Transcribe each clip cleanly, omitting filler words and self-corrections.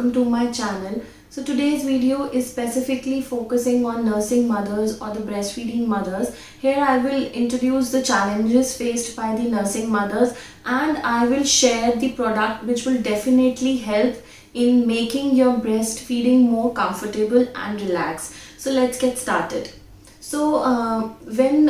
welcome to my channel. So today's video is specifically focusing on nursing mothers or the breastfeeding mothers. Here I will introduce the challenges faced by the nursing mothers and I will share the product which will definitely help in making your breastfeeding more comfortable and relaxed. So let's get started. So when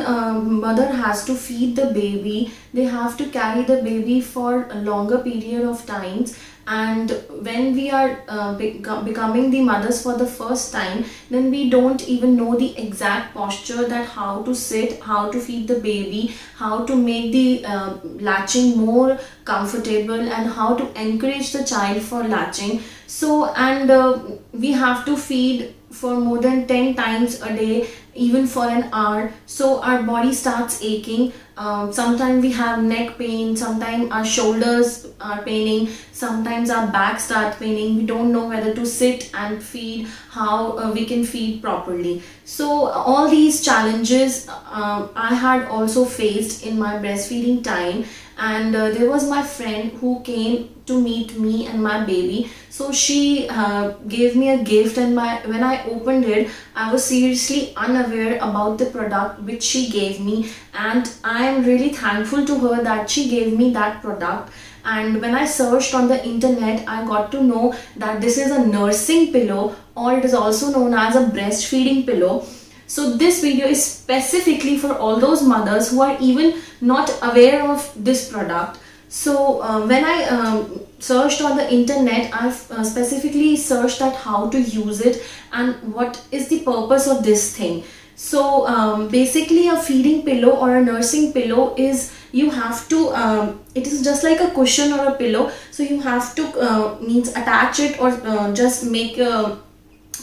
mother has to feed the baby, they have to carry the baby for a longer period of times, and when we are becoming the mothers for the first time, then we don't even know the exact posture, that how to sit, how to feed the baby, how to make the latching more comfortable, and how to encourage the child for latching. So we have to feed for more than 10 times a day, even for an hour. So our body starts aching. Sometimes we have neck pain, sometimes our shoulders are paining, sometimes our back starts paining. We don't know whether to sit and feed, how we can feed properly. So all these challenges I had also faced in my breastfeeding time, and there was my friend who came to meet me and my baby. So she gave me a gift, and when I opened it, I was seriously unaware about the product which she gave me, and I am really thankful to her that she gave me that product. And when I searched on the internet, I got to know that this is a nursing pillow, or it is also known as a breastfeeding pillow. So this video is specifically for all those mothers who are even not aware of this product. So when I searched on the internet, I've specifically searched that how to use it and what is the purpose of this thing. So basically a feeding pillow or a nursing pillow is, you have to it is just like a cushion or a pillow. So you have to means attach it, or just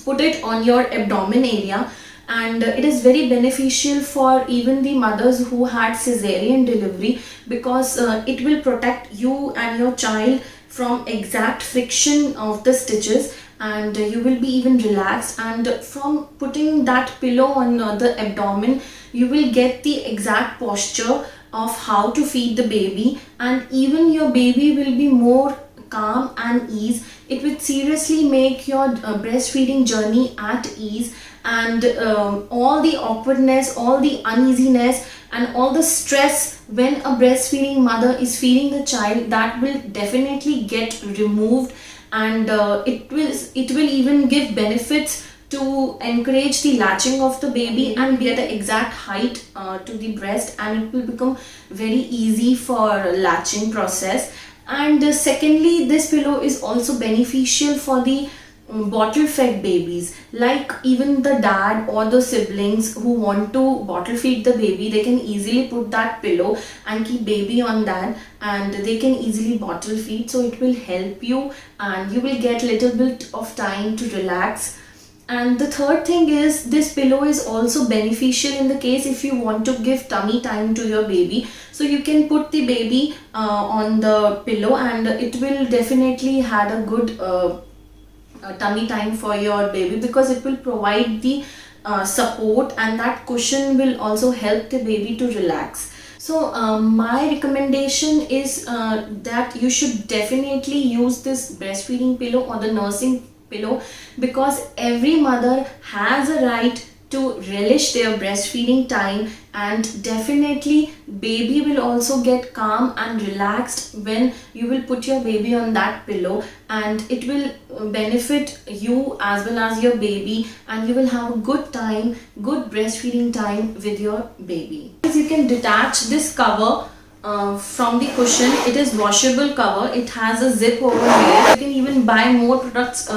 put it on your abdomen area, and it is very beneficial for even the mothers who had cesarean delivery, because it will protect you and your child from exact friction of the stitches, and you will be even relaxed. And from putting that pillow on the abdomen, you will get the exact posture of how to feed the baby, and even your baby will be more calm and ease. It will seriously make your breastfeeding journey at ease, and all the awkwardness, all the uneasiness, and all the stress when a breastfeeding mother is feeding the child, that will definitely get removed. And it will even give benefits to encourage the latching of the baby and get the exact height to the breast, and it will become very easy for latching process. And secondly, this pillow is also beneficial for the bottle fed babies, like even the dad or the siblings who want to bottle feed the baby, they can easily put that pillow and keep baby on that, and they can easily bottle feed. So it will help you, and you will get little bit of time to relax. And the third thing is, this pillow is also beneficial in the case if you want to give tummy time to your baby. So you can put the baby on the pillow, and it will definitely had a good tummy time for your baby, because it will provide the support, and that cushion will also help the baby to relax. So my recommendation is that you should definitely use this breastfeeding pillow or the nursing pillow, because every mother has a right to relish their breastfeeding time, and definitely baby will also get calm and relaxed when you will put your baby on that pillow, and it will benefit you as well as your baby, and you will have a good breastfeeding time with your baby. You can detach this cover from the cushion. It is washable cover. It has a zip over here. You can even buy more products,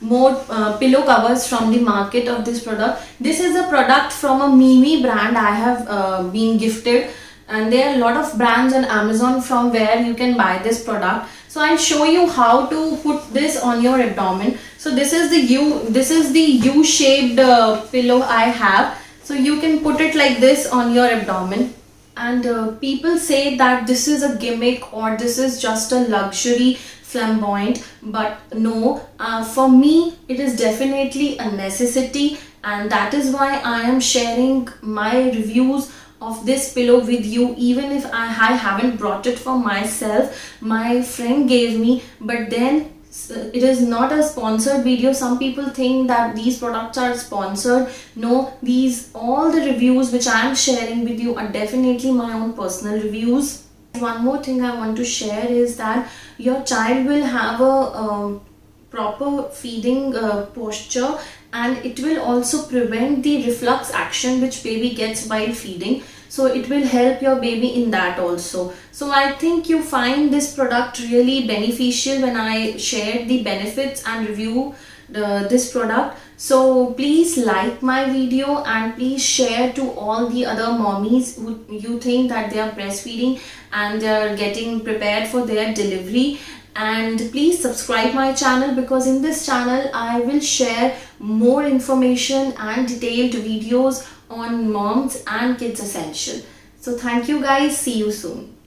more pillow covers from the market of this product. This is a product from a Mimi brand I have been gifted, and there are a lot of brands on Amazon from where you can buy this product. So I'll show you how to put this on your abdomen. So this is the U-shaped pillow I have. So you can put it like this on your abdomen. And people say that this is a gimmick, or this is just a luxury flamboyant, but no, for me it is definitely a necessity, and that is why I am sharing my reviews of this pillow with you. Even if I haven't brought it for myself, my friend gave me, but then It is not a sponsored video. Some people think that these products are sponsored. No, these all the reviews which I am sharing with you are definitely my own personal reviews. One more thing I want to share is that your child will have a proper feeding posture, and it will also prevent the reflux action which baby gets while feeding. So it will help your baby in that also. So I think you find this product really beneficial when I shared the benefits and review this product. So please like my video and please share to all the other mommies who you think that they are breastfeeding and they are getting prepared for their delivery. And please subscribe my channel, because in this channel I will share more information and detailed videos on moms and kids essential. So thank you guys, see you soon.